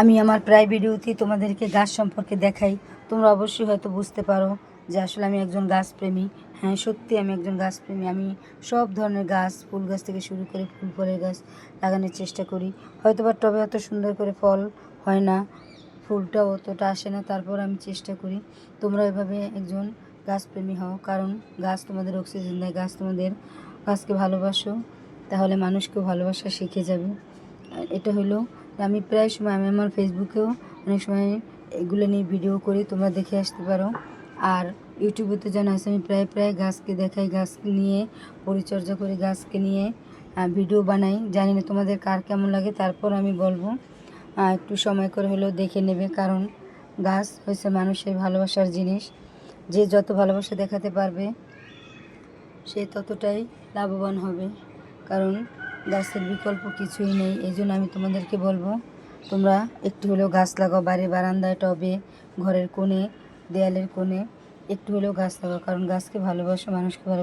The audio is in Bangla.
আমি আমার প্রায় ভিডিওতে তোমাদেরকে গাছ সম্পর্কে দেখাই। তোমরা অবশ্যই হয়তো বুঝতে পারো যে আসলে আমি একজন গাছপ্রেমী। হ্যাঁ, সত্যি আমি একজন গাছপ্রেমী। আমি সব ধরনের গাছ, ফুল গাছ থেকে শুরু করে ফুল ফলের গাছ লাগানোর চেষ্টা করি। হয়তো বা টবে অত সুন্দর করে ফল হয় না, ফুলটাও অতটা আসে না, তারপর আমি চেষ্টা করি তোমরা এভাবে একজন গাছপ্রেমী হও। কারণ গাছ তোমাদের অক্সিজেন দেয়, গাছকে ভালোবাসো, তাহলে মানুষকেও ভালোবাসা শিখে যাবে। আর এটা হলো আমি প্রায় সময় আমি আমার ফেসবুকেও অনেক সময় এগুলো নিয়ে ভিডিও করি, তোমরা দেখে আসতে পারো। আর ইউটিউবে তো জানো আছে, আমি প্রায় গাছকে দেখাই, গাছকে নিয়ে পরিচর্যা করি, গাছকে নিয়ে ভিডিও বানাই। জানি না তোমাদের কার কেমন লাগে, তারপর আমি বলবো একটু সময় করে হলেও দেখে নেবে। কারণ গাছ হচ্ছে মানুষের ভালোবাসার জিনিস। যে যত ভালোবাসা দেখাতে পারবে সে ততটাই লাভবান হবে। কারণ গাছের বিকল্প কিছুই নেই। এই জন্য আমি তোমাদেরকে বলবো তোমরা একটু হলেও গাছ লাগাও, বাড়ির বারান্দায়, টবে, ঘরের কোণে, দেয়ালের কোণে একটু হলেও গাছ লাগাও। কারণ গাছকে ভালোবাসো, মানুষকে ভালোবাসো।